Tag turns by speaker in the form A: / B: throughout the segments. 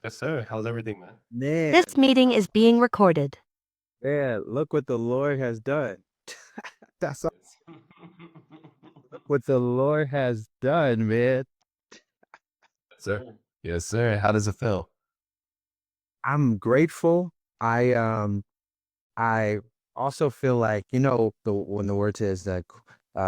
A: Yes, sir. How's everything, man?
B: Man,
C: This meeting is being recorded.
B: man, look what the Lord has done. That's all.
A: Yes.
B: Look what the Lord has done, man.
A: Sir. Yes, sir. How does it feel?
B: I'm grateful. I also feel like, the when the word says that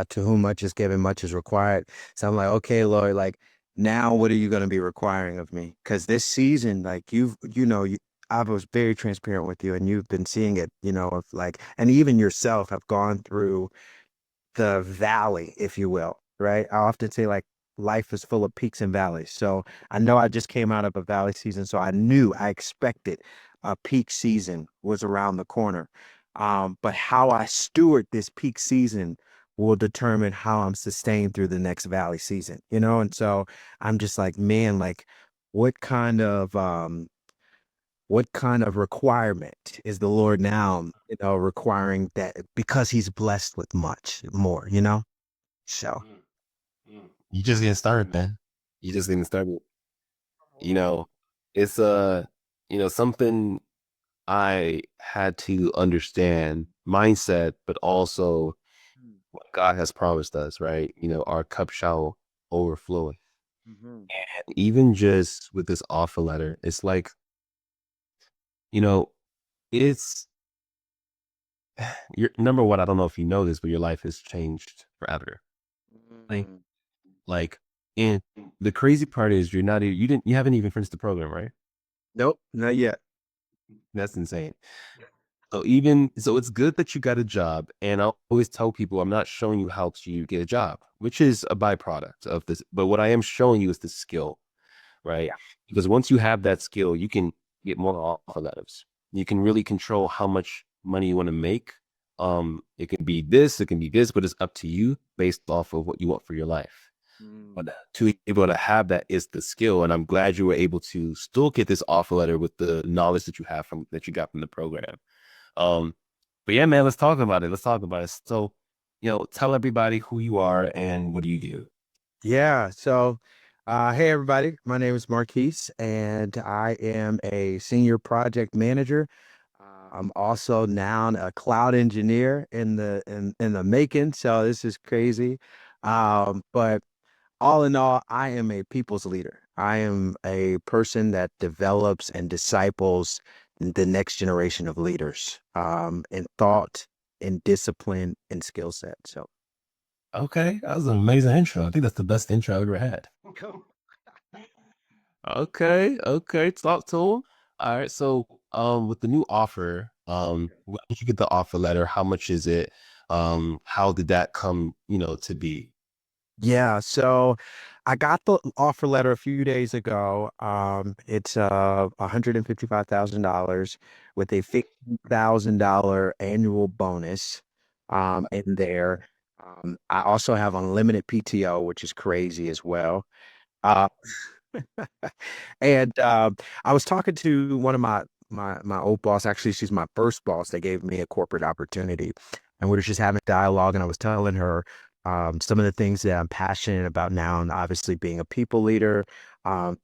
B: to whom much is given, much is required. So I'm like, okay, Lord, like now what are you going to be requiring of me? Because this season, like I was very transparent with you and you've been seeing it, of like, and even yourself have gone through the valley, if you will, right? I often say like life is full of peaks and valleys. So I know I just came out of a valley season, so I expected a peak season was around the corner. But how I steward this peak season will determine how I'm sustained through the next valley season, And so I'm just like, man, like what kind of requirement is the Lord now, requiring that because he's blessed with much more? So,
A: Mm, You just getting started, man. You just getting started. You know, it's something I had to understand mindset, but also what God has promised us, right? Our cup shall overflow.
B: mhm.
A: And even just with this offer letter, it's like, you know, it's your number one. I don't know if you know this, but your life has changed forever. Like,
B: Mm.
A: like, and the crazy part is you haven't even finished the program, right?
B: Nope, not yet.
A: That's insane. So it's good that you got a job. And I always tell people I'm not showing you how to get a job, which is a byproduct of this. But what I am showing you is the skill, right?
B: Yeah.
A: Because once you have that skill, you can get more offer letters. You can really control how much money you want to make. It can be this, but it's up to you based off of what you want for your life. But
B: Mm.
A: to be able to have that is the skill. And I'm glad you were able to still get this offer letter with the knowledge that you got from the program. Um, but yeah, man, let's talk about it. Let's talk about it. So, tell everybody who you are and what do you do?
B: Yeah. So, hey everybody, my name is Marquis, and I am a senior project manager. I'm also now a cloud engineer in the making. So this is crazy. But all in all, I am a people's leader. I am a person that develops and disciples the next generation of leaders, in thought, in discipline, and skill set. So,
A: Okay, that was an amazing intro. I think that's the best intro I've ever had. Okay, okay, talk to him. All right, so with the new offer, when did you get the offer letter? How much is it? How did that come, to be?
B: yeah, so I got the offer letter a few days ago. It's $155,000 with a $50,000 annual bonus in there. I also have unlimited PTO, which is crazy as well. Uh, and I was talking to one of my old boss. Actually, she's my first boss. They gave me a corporate opportunity, and we were just having dialogue. And I was telling her some of the things that I'm passionate about now, and obviously being a people leader,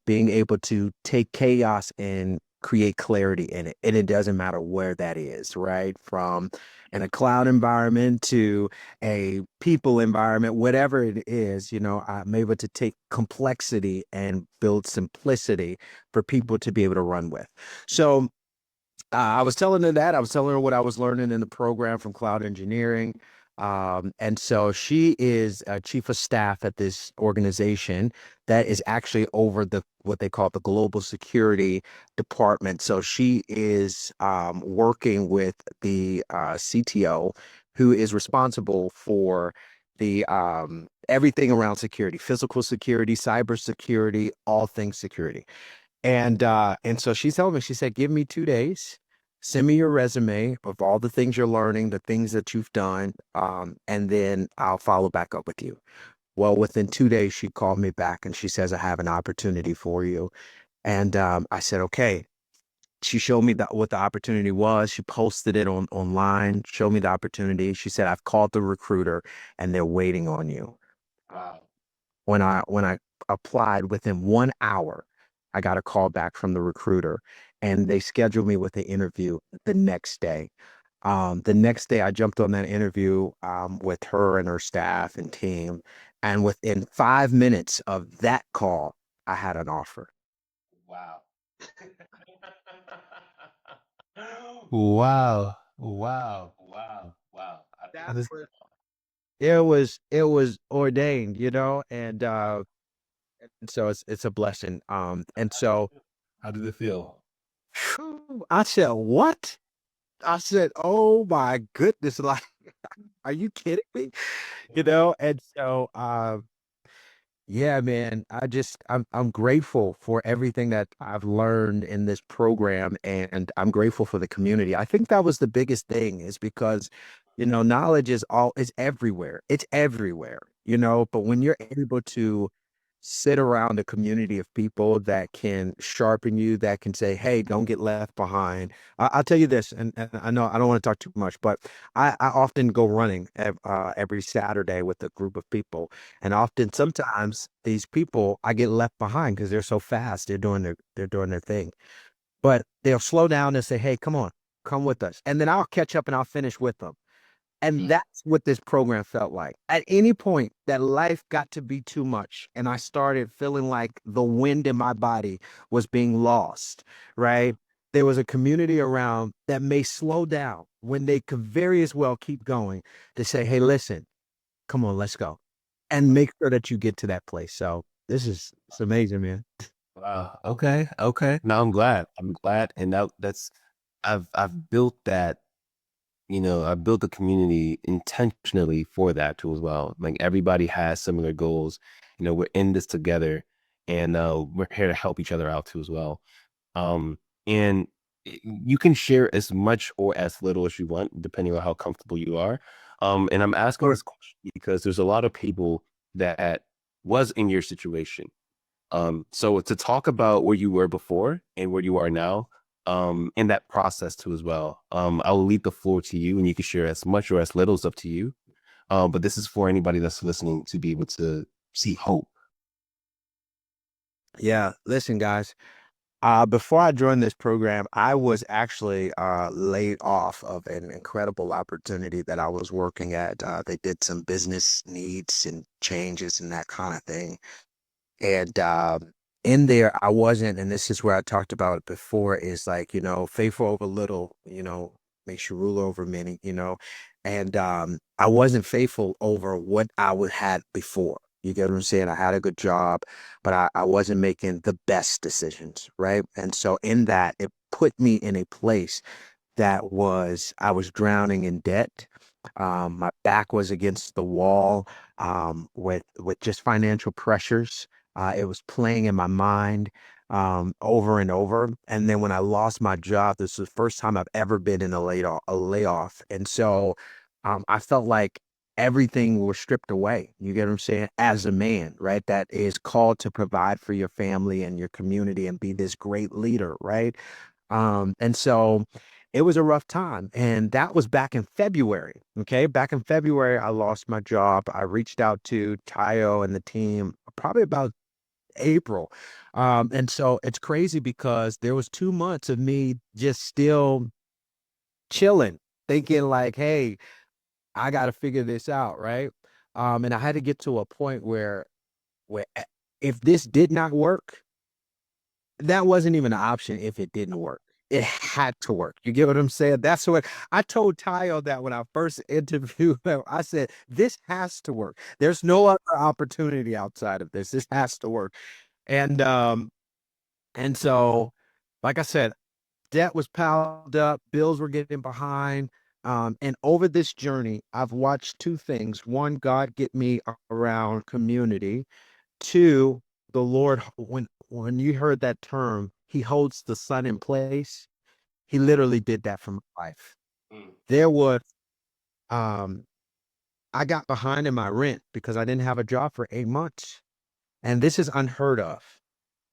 B: being able to take chaos and create clarity in it, and it doesn't matter where that is, right? From in a cloud environment to a people environment, whatever it is, I'm able to take complexity and build simplicity for people to be able to run with. So I was telling her that. I was telling her what I was learning in the program from cloud engineering. And so she is a chief of staff at this organization that is actually over the what they call the global security department. So she is working with the CTO, who is responsible for the everything around security, physical security, cyber security, all things security. And so she's telling me, she said, give me 2 days, send me your resume of all the things you're learning, the things that you've done, and then I'll follow back up with you. Well, within 2 days, she called me back and she says, I have an opportunity for you. And I said, okay. She showed me what the opportunity was. She posted it online, showed me the opportunity. She said, I've called the recruiter and they're waiting on you.
A: Wow.
B: When I applied within 1 hour, I got a call back from the recruiter, and they scheduled me with the interview the next day. The next day, I jumped on that interview with her and her staff and team, and within 5 minutes of that call, I had an offer.
A: Wow. Wow. Wow. Wow. Wow. I
B: That
A: just,
B: was it was ordained, and so it's a blessing. And so
A: how did it feel?
B: phew, I said, "What?" I said, "Oh my goodness, like, are you kidding me?" And so yeah, man. I'm grateful for everything that I've learned in this program, and I'm grateful for the community. I think that was the biggest thing, is because, knowledge is everywhere. It's everywhere, but when you're able to sit around a community of people that can sharpen you, that can say, "Hey, don't get left behind." I'll tell you this, and I know I don't want to talk too much, but I often go running every Saturday with a group of people, and often sometimes these people I get left behind because they're so fast. They're doing their thing. But they'll slow down and say, "Hey, come on, come with us." And then I'll catch up and I'll finish with them. And that's what this program felt like. At any point that life got to be too much and I started feeling like the wind in my body was being lost, right? There was a community around that may slow down when they could very as well keep going, to say, "Hey, listen, come on, let's go." And make sure that you get to that place. So it's amazing, man.
A: Wow. Okay. Okay. Now I'm glad. I'm glad. And that's I've built that, I built a community intentionally for that too as well. Like everybody has similar goals. We're in this together, and we're here to help each other out too as well. And you can share as much or as little as you want, depending on how comfortable you are. And I'm asking
B: Sure.
A: this question because there's a lot of people that was in your situation. So to talk about where you were before and where you are now, in that process too as well. I'll leave the floor to you, and you can share as much or as little as up to you. But this is for anybody that's listening to be able to see hope.
B: Yeah. Listen, guys. Before I joined this program, I was actually laid off of an incredible opportunity that I was working at. They did some business needs and changes and that kind of thing. And in there, I wasn't, and this is where I talked about it before, is like, faithful over little, makes you rule over many. And I wasn't faithful over what I would had before. You get what I'm saying? I had a good job, but I wasn't making the best decisions, right? And so in that, it put me in a place that I was drowning in debt. My back was against the wall, with just financial pressures. It was playing in my mind over and over. And then when I lost my job, this was the first time I've ever been in a layoff. And so I felt like everything was stripped away. You get what I'm saying? As a man, right? That is called to provide for your family and your community and be this great leader, right? And so it was a rough time. And that was back in February. Okay. Back in February, I lost my job. I reached out to Tayo and the team probably about April. And so it's crazy because there was 2 months of me just still chilling, thinking like, "Hey, I got to figure this out." Right. And I had to get to a point where if this did not work, that wasn't even an option. If it didn't work, it had to work. You get what I'm saying? That's what I told Tayo, that when I first interviewed him. I said, "This has to work. There's no other opportunity outside of this. This has to work." And so, like I said, debt was piled up, bills were getting behind. And over this journey, I've watched two things. One, God get me around community. Two, the Lord, when you heard that term, he holds the sun in place. He literally did that for my life.
A: Mm.
B: There was, um, I got behind in my rent because I didn't have a job for 8 months. And this is unheard of.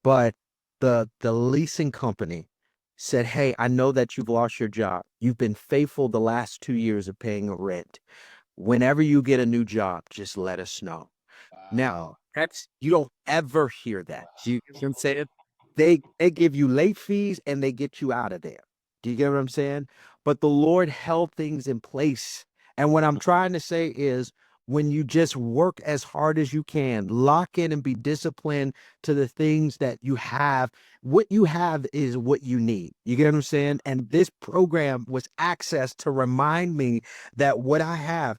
B: But the leasing company said, "Hey, I know that you've lost your job. You've been faithful the last 2 years of paying a rent. Whenever you get a new job, just let us know." Now,
A: Wow.
B: you don't ever hear that. You know what I'm saying? They give you late fees and they get you out of there. Do you get what I'm saying? But the Lord held things in place. And what I'm trying to say is when you just work as hard as you can, lock in and be disciplined to the things that you have, what you have is what you need. You get what I'm saying? And this program was access to remind me that what I have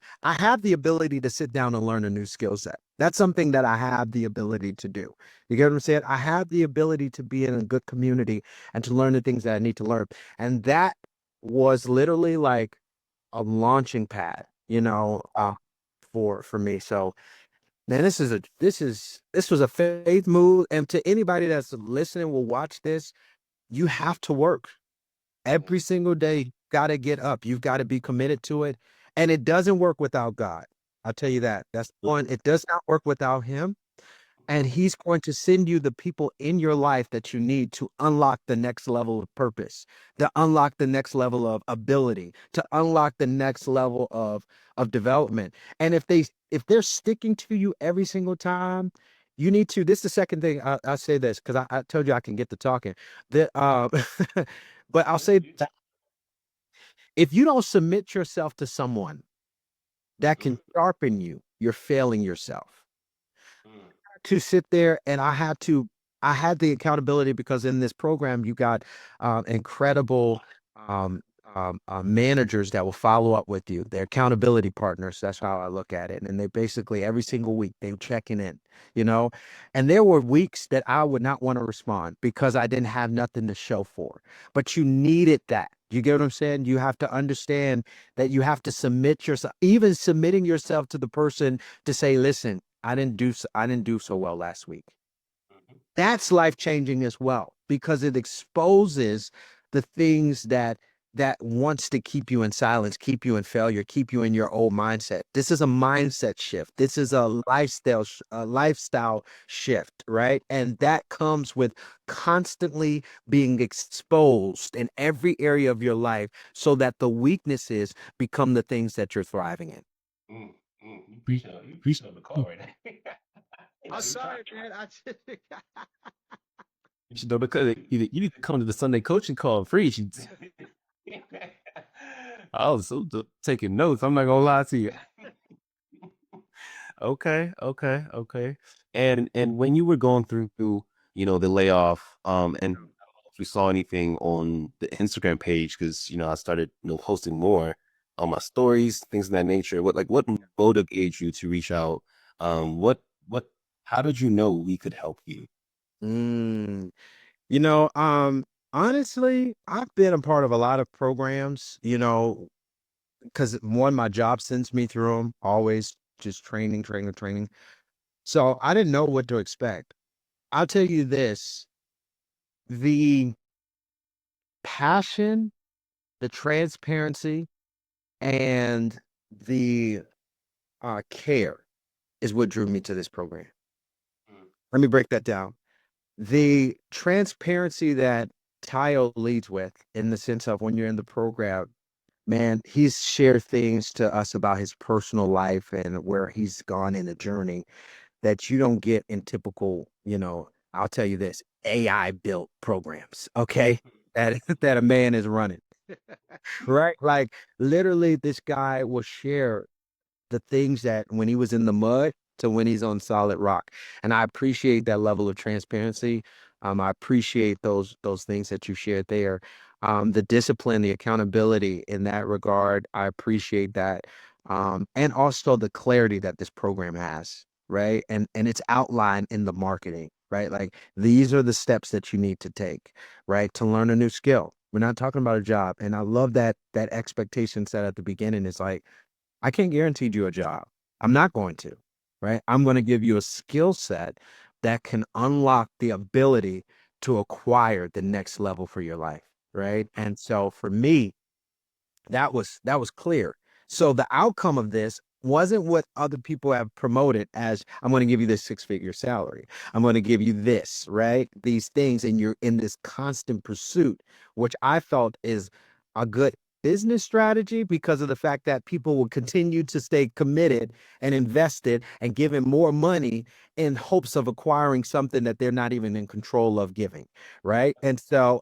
B: the ability to sit down and learn a new skill set. That's something that I have the ability to do. You get what I'm saying? I have the ability to be in a good community and to learn the things that I need to learn. And that was literally like a launching pad, for me. So man, this was a faith move. And to anybody that's listening will watch this, you have to work every single day. You gotta get up. You've got to be committed to it. And it doesn't work without God. I'll tell you that. That's one. It does not work without him. And he's going to send you the people in your life that you need to unlock the next level of purpose, to unlock the next level of ability, to unlock the next level of development. And if they're sticking to you every single time, you need to. This is the second thing I say this because I told you I can get to talking. That but I'll say that if you don't submit yourself to someone that can sharpen you, you're failing yourself. To sit there and I had the accountability because in this program you got incredible um, managers that will follow up with you. They're accountability partners. That's how I look at it. And they basically every single week they checking in, you know. And there were weeks that I would not want to respond because I didn't have nothing to show for. But you needed that. You get what I'm saying? You have to understand that you have to submit yourself, even submitting yourself to the person to say, listen, I didn't do so well last week. That's life changing as well because it exposes the things that wants to keep you in silence, keep you in failure, keep you in your old mindset. This is a mindset shift. This is a lifestyle shift, right? And that comes with constantly being exposed in every area of your life so that the weaknesses become the things that you're thriving in.
A: You preach on the call right now.
B: I'm sorry, man.
A: You should know because you need to come to the Sunday coaching call free. I was taking notes. I'm not gonna lie to you. Okay, okay, okay. And when you were going through, the layoff, and I don't know if you saw anything on the Instagram page, because I started, posting more on my stories, things of that nature. What motivated you to reach out? What how did you know we could help you?
B: Mm, you know, honestly, I've been a part of a lot of programs, because one, my job sends me through them, always just training, training, training. So I didn't know what to expect. I'll tell you this, the passion, the transparency, and the care is what drew me to this program. Let me break that down. The transparency that Tayo leads with in the sense of when you're in the program, man, he's shared things to us about his personal life and where he's gone in the journey that you don't get in typical, I'll tell you this, AI built programs, okay? That that a man is running, right? Like literally this guy will share the things that when he was in the mud to when he's on solid rock. And I appreciate that level of transparency. I appreciate those things that you shared there. The discipline, the accountability in that regard, I appreciate that. And also the clarity that this program has, right? And it's outlined in the marketing, right? Like these are the steps that you need to take, right? To learn a new skill. We're not talking about a job. And I love that expectation set at the beginning. It's like, I can't guarantee you a job. I'm not going to, right? I'm going to give you a skill set that can unlock the ability to acquire the next level for your life, right? And so for me, that was clear. So the outcome of this wasn't what other people have promoted as I'm going to give you this six-figure salary. I'm going to give you this, right? These things, and you're in this constant pursuit, which I felt is a good business strategy because of the fact that people will continue to stay committed and invested and giving more money in hopes of acquiring something that they're not even in control of giving, right? And so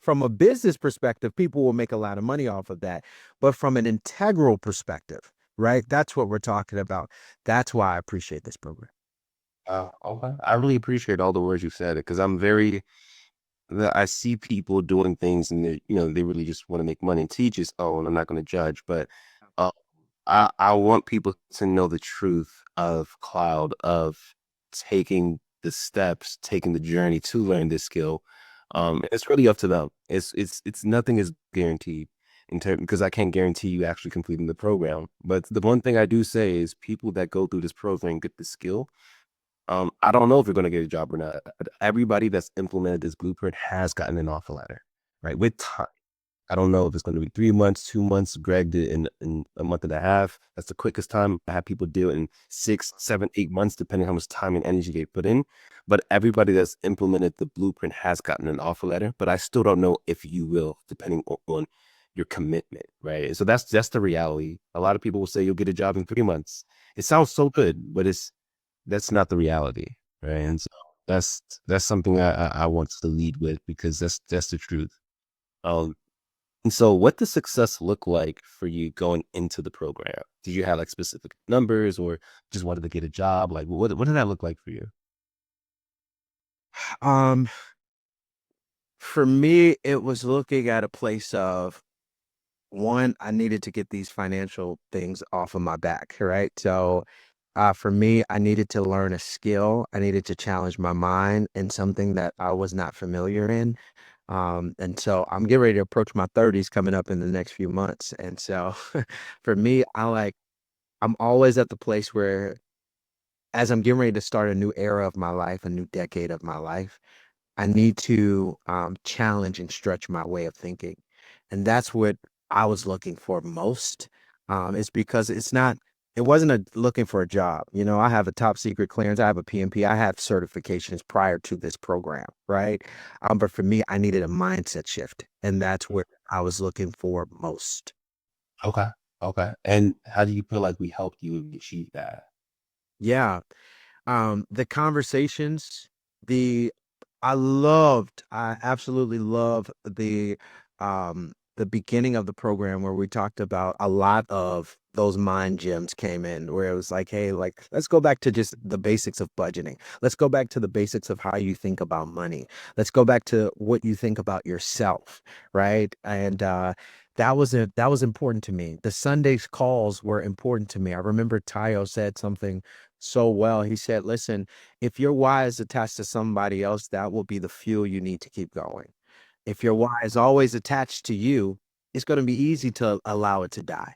B: from a business perspective, people will make a lot of money off of that. But from an integral perspective, right? That's what we're talking about. That's why I appreciate this program.
A: Okay. I really appreciate all the words you said because I see people doing things and they really just want to make money and teach us. Oh, and I'm not going to judge, but uh, I want people to know the truth of cloud, of taking the steps, taking the journey to learn this skill. It's really up to them. It's nothing is guaranteed in terms because I can't guarantee you actually completing the program. But the one thing I do say is people that go through this program get the skill. I don't know if you're going to get a job or not. Everybody that's implemented this blueprint has gotten an offer letter, right? With time. I don't know if it's going to be 3 months, 2 months. Greg did in a month and a half. That's the quickest time. I have people do it in 6, 7, 8 months, depending how much time and energy they put in. But everybody that's implemented the blueprint has gotten an offer letter. But I still don't know if you will, depending on your commitment, right? So that's the reality. A lot of people will say you'll get a job in 3 months. It sounds so good, but that's not the reality, right? And so that's something I want to lead with because that's the truth. Um, and so what does success look like for you going into the program? Did you have like specific numbers or just wanted to get a job? Like what did that look like for you?
B: Um, for me, it was looking at a place of one, I needed to get these financial things off of my back, right? So, for me, I needed to learn a skill. I needed to challenge my mind in something that I was not familiar in. And so I'm getting ready to approach my 30s coming up in the next few months. And so for me, I'm always at the place where as I'm getting ready to start a new era of my life, a new decade of my life, I need to challenge and stretch my way of thinking. And that's what I was looking for most. It's because it wasn't looking for a job. You know, I have a top secret clearance, I have a PMP, I have certifications prior to this program, right? But for me, I needed a mindset shift. And that's where I was looking for most.
A: Okay. Okay. And how do you feel like we helped you achieve that?
B: Yeah. The conversations, the I absolutely love the beginning of the program where we talked about a lot of those mind gems came in where it was like, hey, like let's go back to just the basics of budgeting. Let's go back to the basics of how you think about money. Let's go back to what you think about yourself, right? And that was important to me. The Sundays calls were important to me. I remember Tayo said something so well. He said, listen, if your why is attached to somebody else, that will be the fuel you need to keep going. If your why is always attached to you, it's going to be easy to allow it to die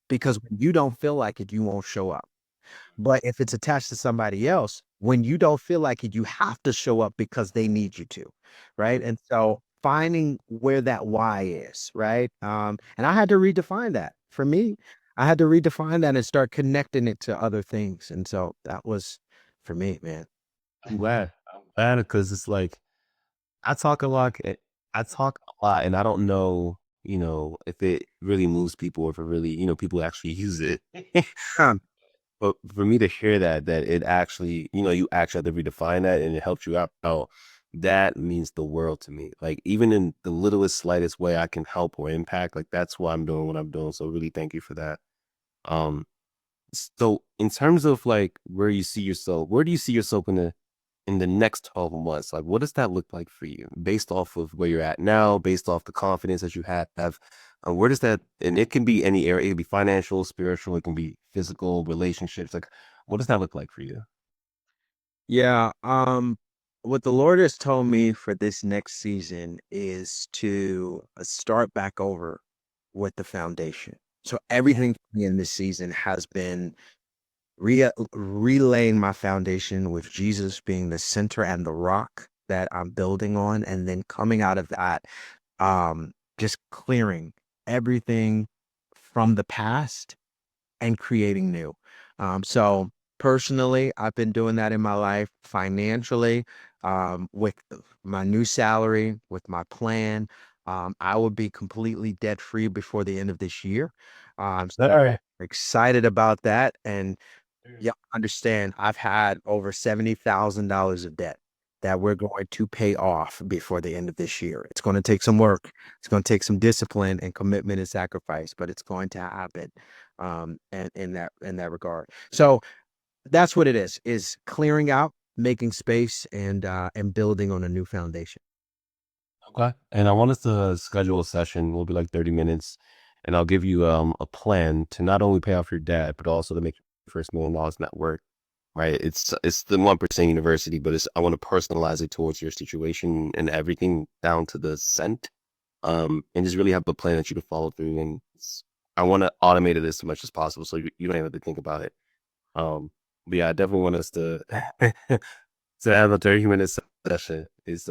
B: because when you don't feel like it, you won't show up. But if it's attached to somebody else, when you don't feel like it, you have to show up because they need you to, right? And so finding where that why is, right? And I had to redefine that. For me, I had to redefine that and start connecting it to other things. And so that was for me, man.
A: I'm glad. I'm glad because it's like I talk a lot. I talk a lot, and I don't know, if it really moves people or if it really, people actually use it.
B: Huh.
A: But for me to hear that it actually, you actually have to redefine that and it helps you out, oh, that means the world to me. Like even in the littlest, slightest way I can help or impact, like that's why I'm doing what I'm doing. So really thank you for that. Um, so in terms of like where do you see yourself in the next 12 months? Like, what does that look like for you based off of where you're at now, based off the confidence that you have? Where does that, and it can be any area, it can be financial, spiritual, it can be physical, relationships. Like, what does that look like for you?
B: Yeah. What the Lord has told me for this next season is to start back over with the foundation. So everything for me in this season has been relaying my foundation with Jesus being the center and the rock that I'm building on, and then coming out of that, just clearing everything from the past and creating new. So personally, I've been doing that in my life financially, with my new salary, with my plan. I will be completely debt free before the end of this year.
A: All
B: So
A: right.
B: excited about that. And yeah, understand I've had over $70,000 of debt that we're going to pay off before the end of this year. It's going to take some work. It's going to take some discipline and commitment and sacrifice, but it's going to happen. And in that regard. So that's what it is clearing out, making space and building on a new foundation.
A: Okay. And I want us to schedule a session. We'll be like 30 minutes. And I'll give you a plan to not only pay off your debt, but also to make your first $1 million net worth. Right. It's the 1% university, but I want to personalize it towards your situation and everything down to the cent. And just really have a plan that you can follow through. And I want to automate it as much as possible so you don't have to think about it. But yeah, I definitely want us to to have a 30-minute session. Is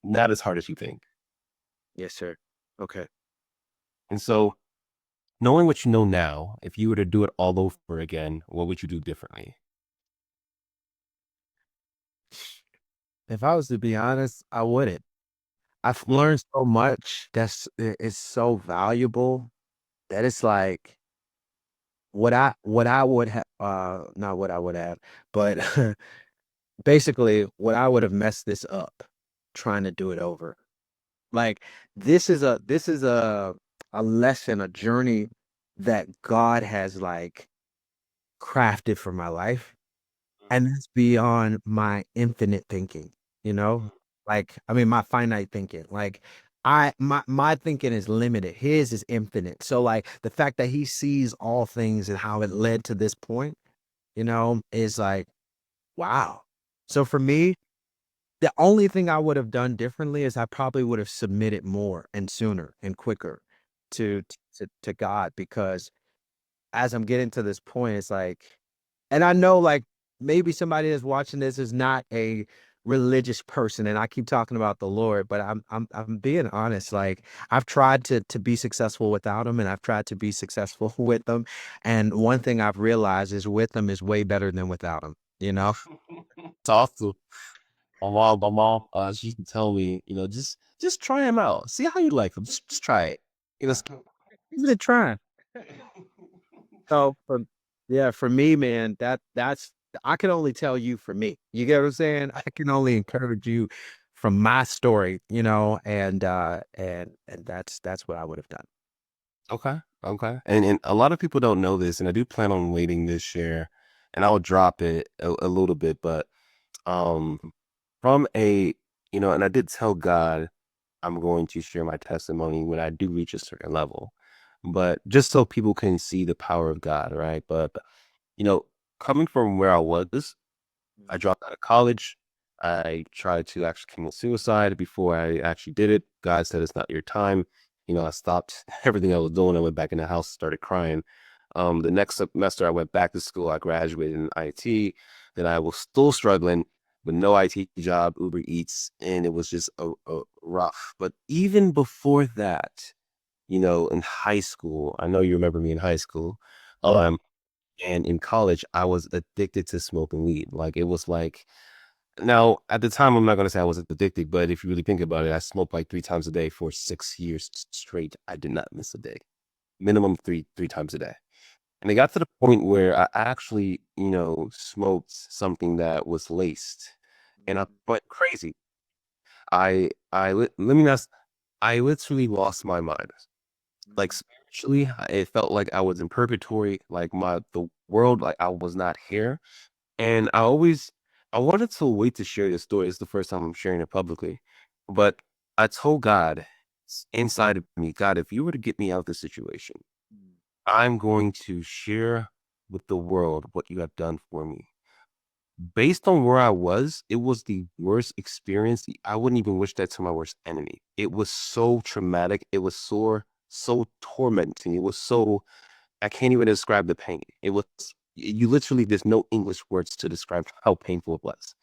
A: not as hard as you think.
B: Yes, sir. Okay.
A: And so, knowing what you know now, if you were to do it all over again, what would you do differently?
B: If I was to be honest, I wouldn't. I've learned so much it's so valuable that it's like what I would have not what I would have, but basically what I would have messed this up trying to do it over. Like this is a lesson, a journey that God has like crafted for my life. And it's beyond my infinite thinking, you know? Like, I mean, my finite thinking. Like, my thinking is limited. His is infinite. So, like, the fact that he sees all things and how it led to this point, is like, wow. So for me, the only thing I would have done differently is I probably would have submitted more and sooner and quicker to God because as I'm getting to this point, it's like, and I know like maybe somebody that's watching this is not a religious person, and I keep talking about the Lord, but I'm being honest. Like I've tried to be successful without him, and I've tried to be successful with them. And one thing I've realized is with him is way better than without him. You know,
A: It's awesome. My mom, she used to tell me, just try him out. See how you like him. Just try it.
B: give it a try. So for me, man, that's I can only tell you for me. You get what I'm saying? I can only encourage you from my story, and that's what I would have done.
A: Okay. Okay. And a lot of people don't know this, and I do plan on waiting this year, and I'll drop it a little bit, but um, from and I did tell God I'm going to share my testimony when I do reach a certain level, but just so people can see the power of God, right? But you know, coming from where I was, I dropped out of college. I tried to actually commit suicide before I actually did it. God said it's not your time. I stopped everything I was doing. I went back in the house, started crying. The next semester, I went back to school. I graduated in IT. Then I was still struggling with no IT job, Uber Eats, and it was just a rough. But even before that, in high school, I know you remember me in high school. Um, and in college, I was addicted to smoking weed. Like it was like now at the time, I'm not gonna say I was addicted, but if you really think about it, I smoked like 3 times a day for 6 years straight. I did not miss a day, minimum three times a day. And it got to the point where I actually, smoked something that was laced, and I went crazy. Let me not. I literally lost my mind. Like spiritually, it felt like I was in purgatory. Like the world, like I was not here. And I wanted to wait to share this story. It's the first time I'm sharing it publicly. But I told God inside of me, God, if you were to get me out of this situation, I'm going to share with the world what you have done for me. Based on where I was, it was the worst experience. I wouldn't even wish that to my worst enemy. It was so traumatic. It was so tormenting. It was so I can't even describe the pain. It was you literally there's no English words to describe how painful it was.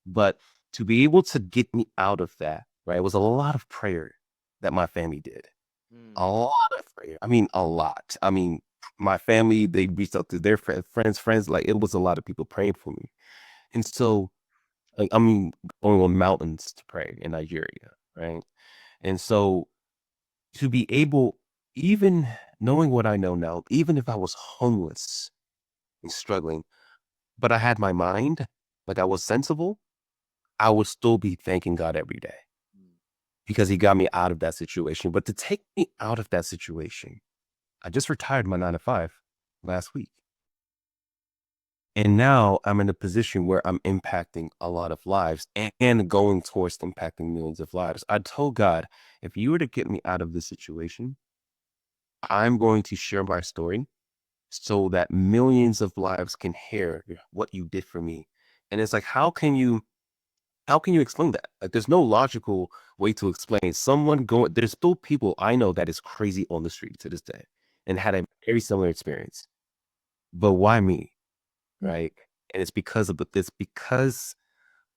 A: But to be able to get me out of that, right? It was a lot of prayer that my family did. A lot of prayer. I mean, a lot. I mean, my family, they reached out to their friends. Like it was a lot of people praying for me. And so, like, I mean, going on mountains to pray in Nigeria, right? And so to be able, even knowing what I know now, even if I was homeless and struggling, but I had my mind, like I was sensible, I would still be thanking God every day because he got me out of that situation. But to take me out of that situation, I just retired my 9 to 5 last week. And now I'm in a position where I'm impacting a lot of lives and going towards impacting millions of lives. I told God, if you were to get me out of this situation, I'm going to share my story so that millions of lives can hear what you did for me. And it's like, how can you explain that? Like, there's no logical way to explain someone going, there's still people I know that is crazy on the street to this day and had a very similar experience. But why me? Right. And it's because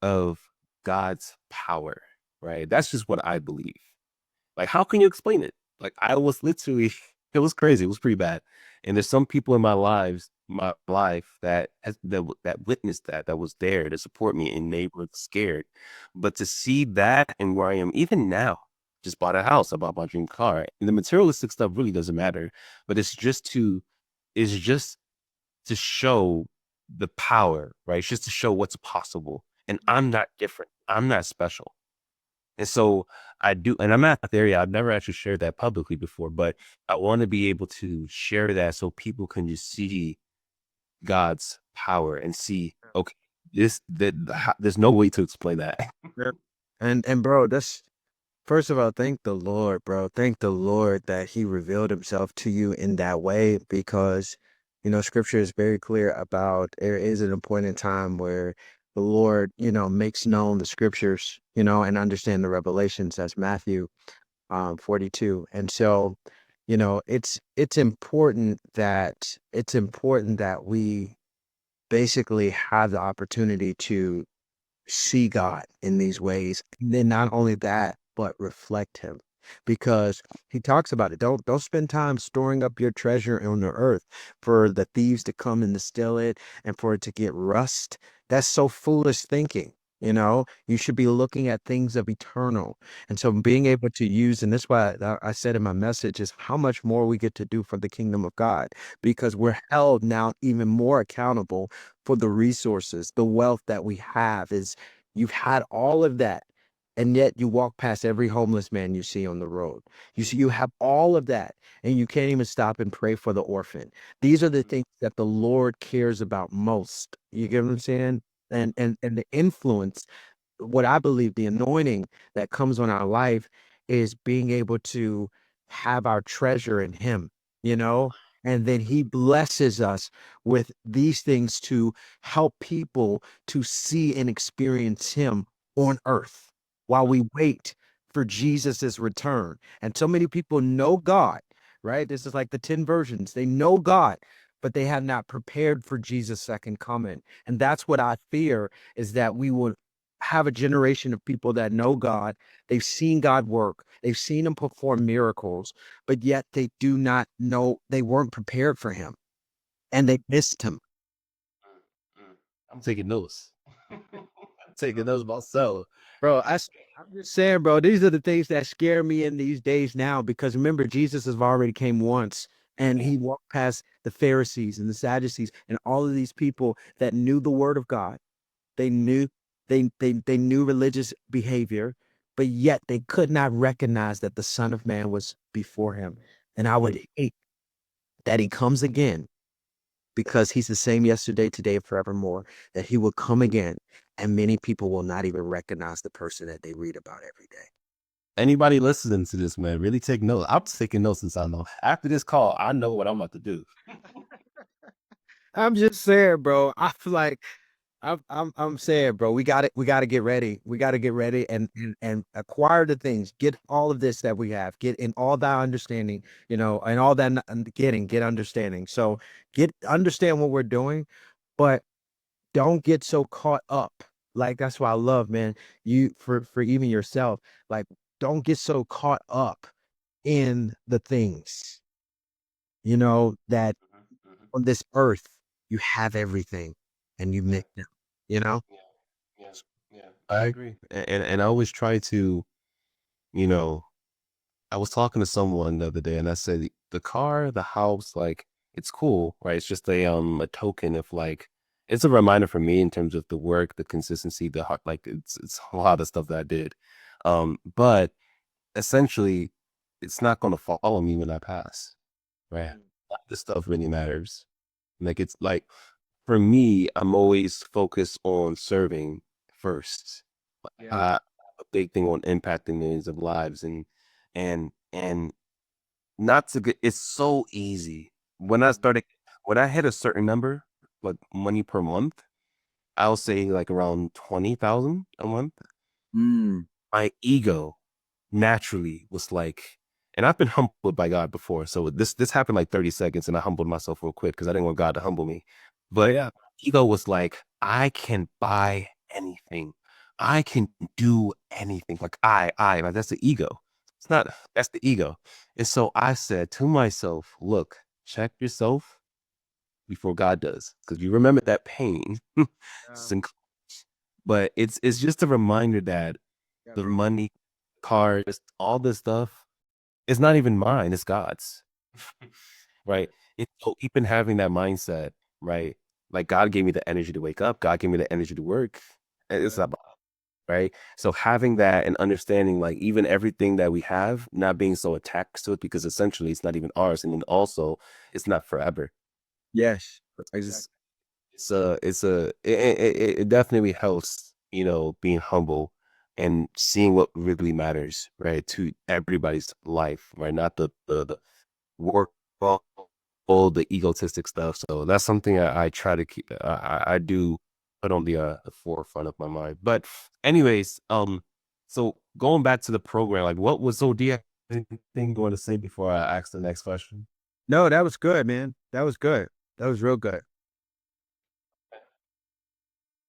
A: of God's power. Right. That's just what I believe. Like, how can you explain it? Like, I was literally, it was crazy. It was pretty bad. And there's some people in my life that witnessed that was there to support me, and they were scared. But to see that and where I am, even now, just bought a house, I bought my dream car, and the materialistic stuff really doesn't matter. But it's just to show the power, right? It's just to show what's possible. And I'm not different. I'm not special. And so I do, and I'm not there yet. I've never actually shared that publicly before, but I want to be able to share that so people can just see God's power and see, okay, there's no way to explain that.
B: Yeah. And bro, that's first of all, thank the Lord, bro. Thank the Lord that He revealed Himself to you in that way, because Scripture is very clear about there is an appointed time where the Lord, makes known the Scriptures, and understand the revelations. That's Matthew 42. And so, it's important that we basically have the opportunity to see God in these ways. And then not only that, but reflect him. Because he talks about it. Don't spend time storing up your treasure on the earth for the thieves to come and to steal it and for it to get rust. That's so foolish thinking. You should be looking at things of eternal. And so being able to use, and that's why I said in my message, is how much more we get to do for the kingdom of God, because we're held now even more accountable for the resources, the wealth that we have. Is You've had all of that, and yet you walk past every homeless man you see on the road. You have all of that, and you can't even stop and pray for the orphan. These are the things that the Lord cares about most. You get what I'm saying? And the influence, what I believe the anointing that comes on our life is being able to have our treasure in him, you know, and then he blesses us with these things to help people to see and experience him on earth while we wait for Jesus's return. And so many people know God, right? This is like the 10 versions. They know God, but they have not prepared for Jesus' second coming. And that's what I fear, is that we will have a generation of people that know God. They've seen God work. They've seen him perform miracles, but yet they do not know, they weren't prepared for him and they missed him.
A: I'm taking notes. I'm taking notes myself.
B: Bro, I'm just saying, bro, these are the things that scare me in these days now, because remember, Jesus has already came once and he walked past the Pharisees and the Sadducees and all of these people that knew the word of God. They knew they knew religious behavior, but yet they could not recognize that the Son of Man was before him. And I would hate that he comes again, because he's the same yesterday, today, and forevermore, that he will come again, and many people will not even recognize the person that they read about every day.
A: Anybody listening to this, man, really take notes. I'm taking notes since I know. After this call, I know what I'm about to do.
B: I'm just saying, bro. I feel like I'm saying, bro, we got to get ready. We got to get ready and acquire the things. Get all of this that we have. Get in all that understanding, and all that get understanding. So understand what we're doing, but don't get so caught up. Like, that's why I love, man, you for even yourself. Like, don't get so caught up in the things, that on this earth you have everything and you miss them, you know?
A: Yeah, yeah, yeah. I agree. And I always try to, you know, I was talking to someone the other day and I said the car, the house, like it's cool, right? It's just a token of like it's a reminder for me in terms of the work, the consistency, the heart, like it's a lot of stuff that I did. But essentially it's not gonna follow me when I pass, right? This stuff really matters. Like it's like for me, I'm always focused on serving first.
B: Yeah.
A: A big thing on impacting millions of lives and not to get it's so easy. When I started when I hit a certain number, like money per month, I'll say like around 20,000 a month.
B: Mm.
A: My ego naturally was like, and I've been humbled by God before. So this happened like 30 seconds and I humbled myself real quick because I didn't want God to humble me. But yeah, ego was like, I can buy anything. I can do anything. Like like that's the ego. It's not, that's the ego. And so I said to myself, look, check yourself before God does. Because you remember that pain.
B: Yeah.
A: But it's just a reminder that
B: Yeah,
A: the
B: bro.
A: money, cars, all this stuff, it's not even mine, it's God's. Right? So even having that mindset, right? Like God gave me the energy to wake up, God gave me the energy to work. It's not right. So having that and understanding like even everything that we have, not being so attached to it because essentially it's not even ours. And then also it's not forever.
B: Yes.
A: It's
B: Exactly.
A: it definitely helps, being humble and seeing what really matters, right, to everybody's life, right? Not the work, all the egotistic stuff. So that's something I try to keep. I do put on the forefront of my mind. But anyways, so going back to the program, like what was so? Do you have anything you want to say before I ask the next question?
B: No, that was good, man. That was good. That was real good.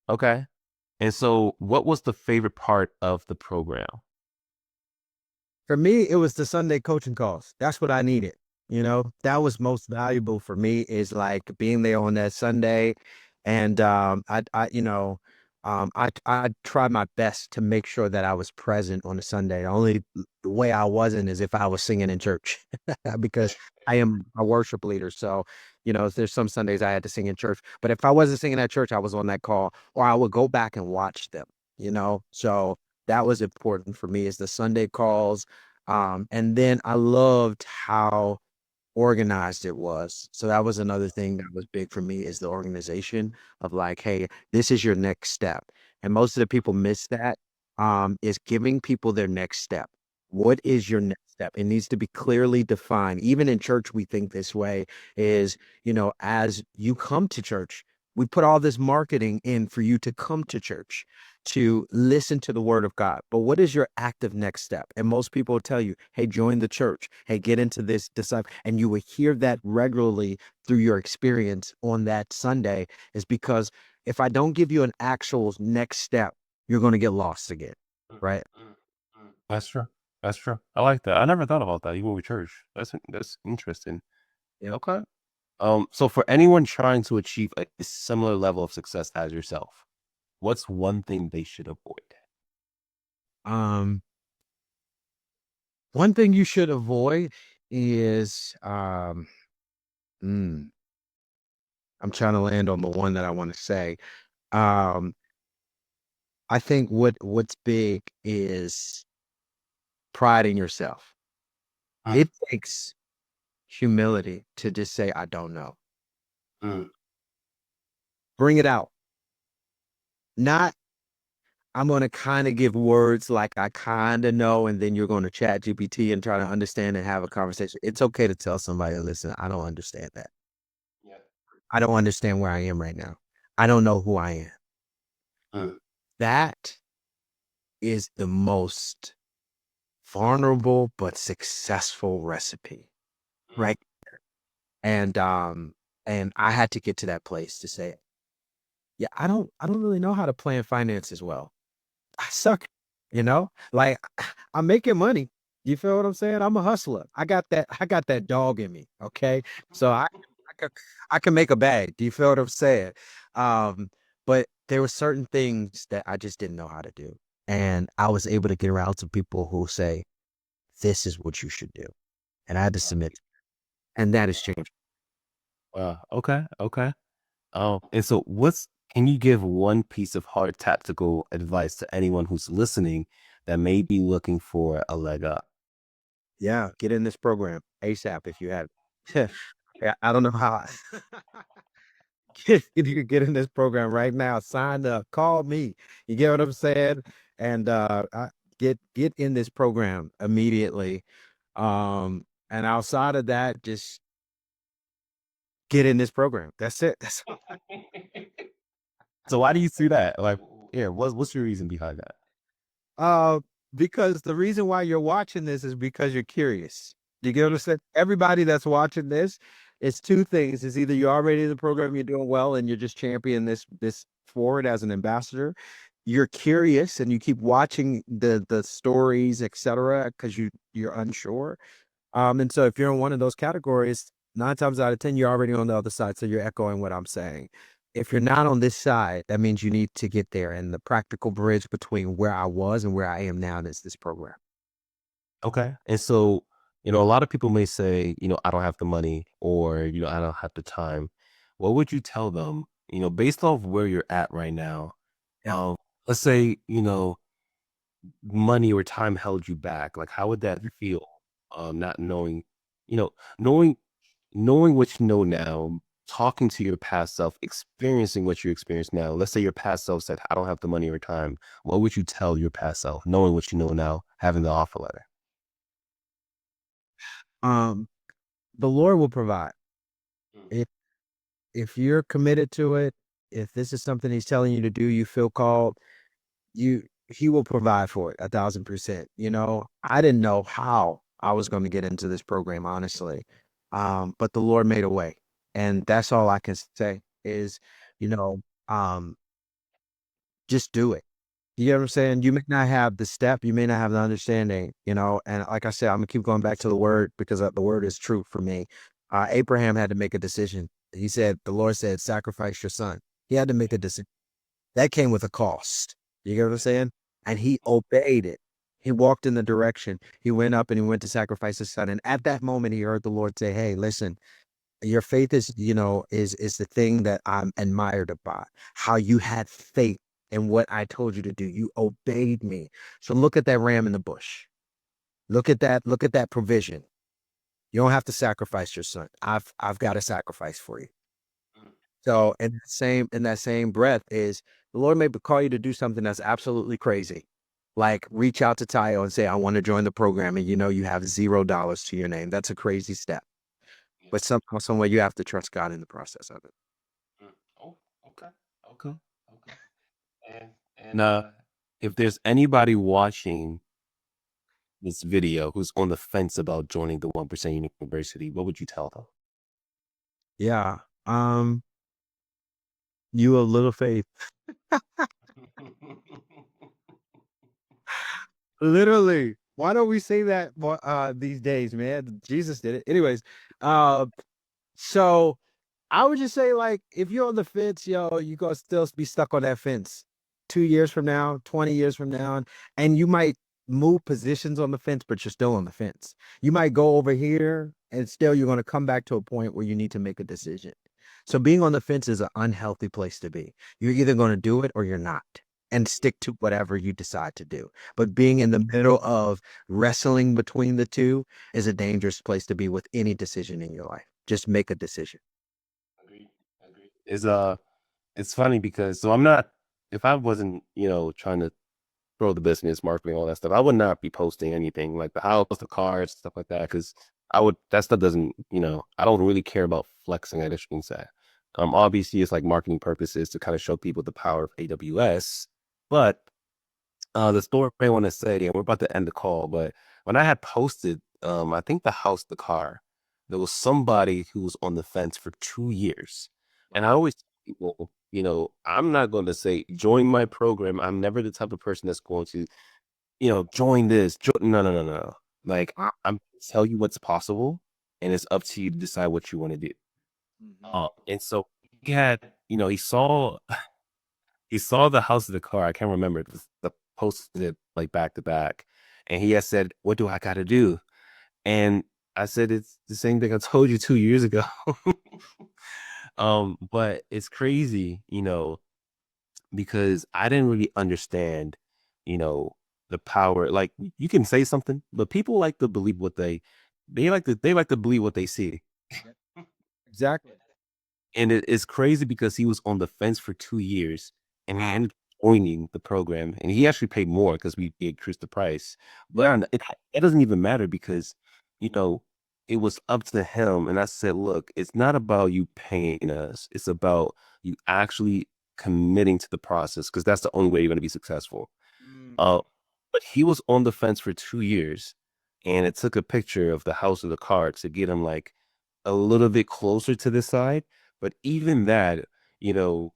A: Okay. And so, what was the favorite part of the program?
B: For me, it was the Sunday coaching calls. That's what I needed. That was most valuable for me is like being there on that Sunday. And I tried my best to make sure that I was present on a Sunday. The way I wasn't is if I was singing in church because I am a worship leader. So, there's some Sundays I had to sing in church, but if I wasn't singing at church, I was on that call or I would go back and watch them. So that was important for me is the Sunday calls. And then I loved how organized it was. So that was another thing that was big for me is the organization of like, hey, this is your next step. And most of the people miss that is giving people their next step. What is your next step? It needs to be clearly defined. Even in church, we think this way is, as you come to church, we put all this marketing in for you to come to church, to listen to the word of God. But what is your active next step? And most people will tell you, hey, join the church. Hey, get into this disciple. And you will hear that regularly through your experience on that Sunday is because if I don't give you an actual next step, you're going to get lost again. Right.
A: That's true. That's true. I like that. I never thought about that, even with church. That's interesting.
B: Yep.
A: Okay. So for anyone trying to achieve a similar level of success as yourself, what's one thing they should avoid?
B: Um, One thing you should avoid is mm, I'm trying to land on the one that I want to say. Um, I think what's big is pride in yourself.
A: Mm,
B: It takes humility to just say, I don't know.
A: mm,
B: Bring it out. Not, I'm going to kind of give words like I kind of know, and then you're going to chat GPT and try to understand and have a conversation. It's okay to tell somebody, listen, I don't understand that.
A: yeah.
B: I don't understand where I am right now. I don't know who I am.
A: Mm,
B: That is the most vulnerable but successful recipe,
A: mm,
B: right? And I had to get to that place to say, yeah, I don't really know how to plan finances well. I suck, like I'm making money. You feel what I'm saying? I'm a hustler. I got that dog in me. Okay. So I can, I can make a bag. Do you feel what I'm saying? Um, but there were certain things that I just didn't know how to do. And I was able to get around to people who say, this is what you should do. And I had to submit. And that has changed.
A: Okay. Okay. And so can you give one piece of hard tactical advice to anyone who's listening that may be looking for a leg up?
B: Yeah, get in this program ASAP if you have. Yeah, I don't know how. Get in this program right now. Sign up. Call me. You get what I'm saying? And get in this program immediately. And outside of that, just get in this program. That's it. That's
A: So why do you see that? Like, yeah, what's your reason behind that?
B: Uh, because the reason why you're watching this is because you're curious. Do you get what I'm saying? Everybody that's watching this, it's two things. It's either you're already in the program, you're doing well, and you're just championing this forward as an ambassador. You're curious and you keep watching the stories, etc., because you're unsure. And so if you're in one of those categories, 9 times out of 10, you're already on the other side. So you're echoing what I'm saying. If you're not on this side, that means you need to get there. And the practical bridge between where I was and where I am now is this program.
A: Okay. And so, a lot of people may say, I don't have the money or, I don't have the time. What would you tell them, based off where you're at right now?
B: Yeah.
A: Let's say, money or time held you back. Like, how would that feel? Not knowing, you know, knowing, knowing what you know now, talking to your past self, experiencing what you experience now. Let's say your past self said, I don't have the money or time. What would you tell your past self, knowing what you know now, having the offer letter?
B: Um, the Lord will provide. If if you're committed to it, if this is something He's telling you to do, you feel called, He will provide for it 1,000%. I didn't know how I was going to get into this program, honestly. But the Lord made a way. And that's all I can say is, you know, um, just do it. You know what I'm saying? You may not have the step, you may not have the understanding, and like I said, I'm gonna keep going back to the word because the word is true for me. Abraham had to make a decision. He said, the Lord said, sacrifice your son. He had to make a decision. That came with a cost. You get what I'm saying? And he obeyed it. He walked in the direction. He went up and he went to sacrifice his son. And at that moment, he heard the Lord say, hey, listen, your faith is the thing that I'm admired about. How you had faith in what I told you to do. You obeyed me. So look at that ram in the bush. Look at that provision. You don't have to sacrifice your son. I've got a sacrifice for you. So in that same breath is the Lord may call you to do something that's absolutely crazy. Like reach out to Tayo and say, I want to join the program, and you have $0 to your name. That's a crazy step. But somehow, some way you have to trust God in the process of it.
A: Oh, okay. Okay. Okay. Now, if there's anybody watching this video who's on the fence about joining the 1% University, what would you tell them?
B: Yeah. You a little faith. Literally. Why don't we say that these days, man? Jesus did it. Anyways, uh so I would just say, like, if you're on the fence, you gonna still be stuck on that fence 2 years from now, 20 years from now, and you might move positions on the fence, but you're still on the fence. You might go over here, and still you're gonna come back to a point where you need to make a decision. So being on the fence is an unhealthy place to be. You're either gonna do it or you're not, and stick to whatever you decide to do. But being in the middle of wrestling between the two is a dangerous place to be with any decision in your life. Just make a decision.
A: Agreed. Agreed. It's funny because I'm not, if I wasn't, trying to grow the business, marketing, all that stuff, I would not be posting anything like the house, the cars, stuff like that. Because that stuff doesn't, I don't really care about flexing, I guess you can say. Obviously, it's like marketing purposes to kind of show people the power of AWS. But the story I want to say, and we're about to end the call, but when I had posted, I think the house, the car, there was somebody who was on the fence for 2 years. And I always tell people, I'm not going to say join my program. I'm never the type of person that's going to, join this. No, no, no, no. Like I'm tell you what's possible, and it's up to you to decide what you want to do. And so he had, he saw the house of the car. I can't remember. It was the posted it like back to back. And he has said, "What do I got to do?" And I said, "It's the same thing I told you 2 years ago." But it's crazy, because I didn't really understand, you know, the power. Like you can say something, but people like to believe they like to believe what they see.
B: Yep. Exactly.
A: And it's crazy because he was on the fence for 2 years and he ended up joining the program. And he actually paid more because we increased the price.
B: Yeah.
A: But it doesn't even matter because, you know, it was up to him. And I said, look, it's not about you paying us. It's about you actually committing to the process because that's the only way you're going to be successful.
B: Mm.
A: Uh, but he was on the fence for 2 years, and it took a picture of the house of the card to get him like a little bit closer to this side. But even that,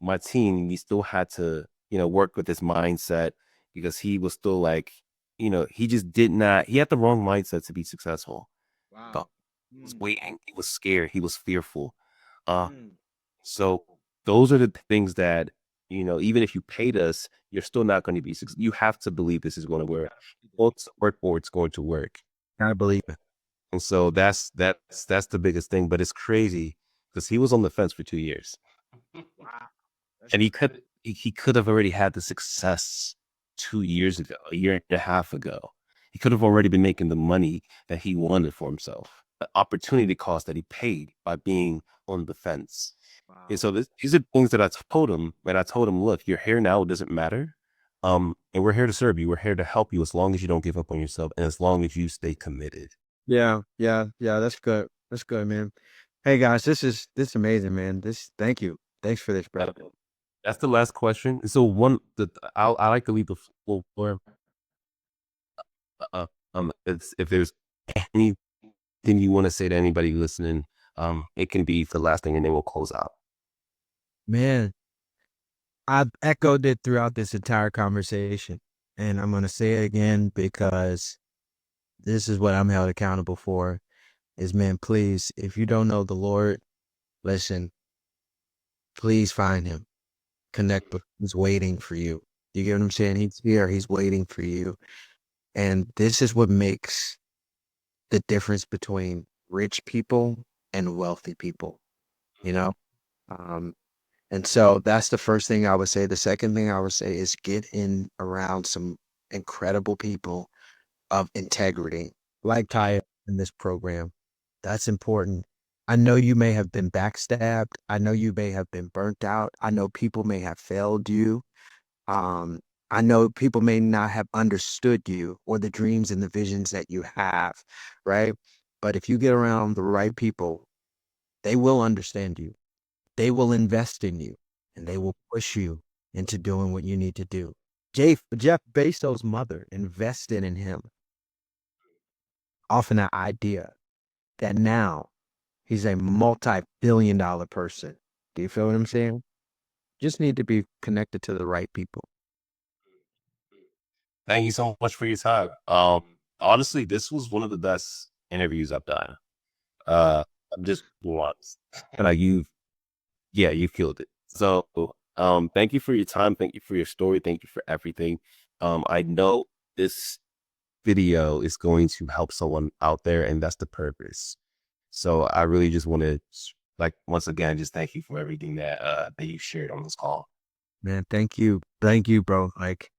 A: my team, we still had to, work with his mindset because he was still like, he just did not, he had the wrong mindset to be successful. Uh,
B: Wow.
A: He was
B: Mm.
A: waiting, he was scared, he was fearful. Uh,
B: Mm.
A: so those are the things that, even if you paid us, you're still not going to be successful. You have to believe this is going to work. Well, it's work or it's going to work.
B: Gotta believe it.
A: And so that's the biggest thing. But it's crazy because he was on the fence for 2 years.
B: Wow. That's
A: And he could have already had the success 2 years ago, a year and a half ago. He could have already been making the money that he wanted for himself. The opportunity cost that he paid by being on the fence. And
B: wow.
A: so these are things that I told him, and I told him, look, you're here now, it doesn't matter. And we're here to serve you. We're here to help you as long as you don't give up on yourself and as long as you stay committed.
B: Yeah, yeah, yeah. That's good. That's good, man. Hey guys, this is amazing, man. Thank you. Thanks for this, bro.
A: That- That's the last question. So I like to leave the floor. It's, if there's anything you want to say to anybody listening, it can be the last thing, and then we'll close out.
B: Man, I've echoed it throughout this entire conversation. And I'm gonna say it again because this is what I'm held accountable for. Is man, please, if you don't know the Lord, listen, please find him. Connect with he's waiting for you. You get what I'm saying? He's here, he's waiting for you. And this is what makes the difference between rich people and wealthy people, you know? Um, and so that's the first thing I would say. The second thing I would say is get in around some incredible people of integrity, like Kaya in this program. That's important. I know you may have been backstabbed. I know you may have been burnt out. I know people may have failed you. Um, I know people may not have understood you or the dreams and the visions that you have, right? But if you get around the right people, they will understand you. They will invest in you and they will push you into doing what you need to do. Jeff Bezos' mother invested in him off an idea that now he's a multi-billion-dollar person. Do you feel what I'm saying? Just need to be connected to the right people.
A: Thank you so much for your time. Honestly, this was one of the best interviews I've done. I'm just once, like you killed it. So, thank you for your time. Thank you for your story. Thank you for everything. I know this video is going to help someone out there, and that's the purpose. So I really just want to, like, once again, just thank you for everything that you shared on this call.
B: Man, thank you. Thank you, bro. Like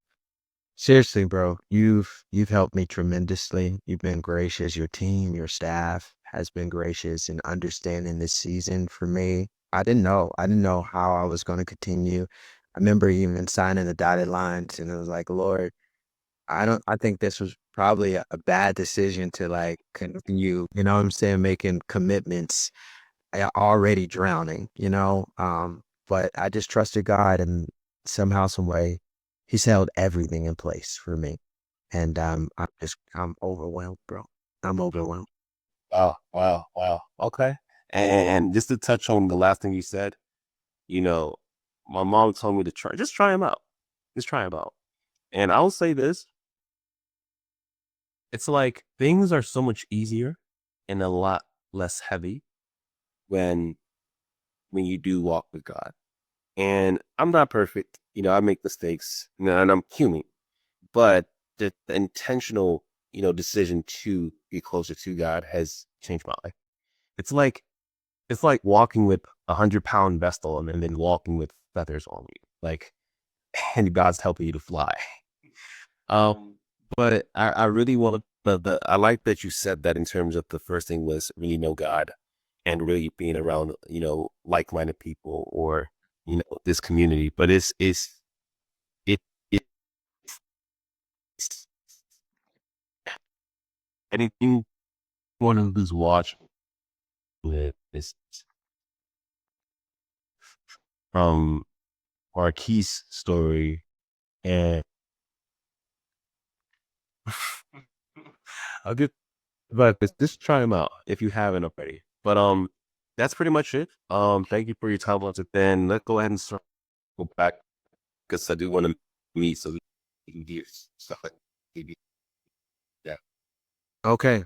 B: seriously, bro, you've helped me tremendously. You've been gracious. Your team, your staff has been gracious in understanding this season for me. I didn't know. I didn't know how I was going to continue. I remember even signing the dotted lines and it was like, Lord, I think this was probably a bad decision to like continue, you know what I'm saying, making commitments already drowning, but I just trusted God and somehow, some way, He's held everything in place for me. And I'm overwhelmed, bro. I'm overwhelmed.
A: Wow, wow, wow. Okay. And just to touch on the last thing you said, you know, my mom told me to just try him out. Just try him out. And I'll say this, it's like things are so much easier and a lot less heavy when you do walk with God. And I'm not perfect. I make mistakes and I'm human. But the intentional decision to be closer to God has changed my life. It's like walking with 100-pound vestal and then walking with feathers on you. Like, and God's helping you to fly. But I really want the I like that you said that in terms of the first thing was really know God and really being around, like-minded people or, this community. But it, it's anything one of these watch with is from Marquis' story and I'll get but just try them out if you haven't already. But that's pretty much it. Thank you for your time once again. Let's go ahead and go back because I do want to meet so we can do stuff like that.
B: Okay,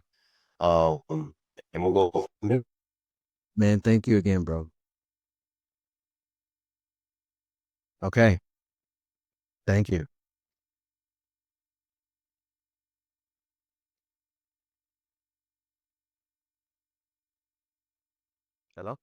A: And we'll go from there.
B: man. Thank you again, bro. Okay, thank you.
A: Hello?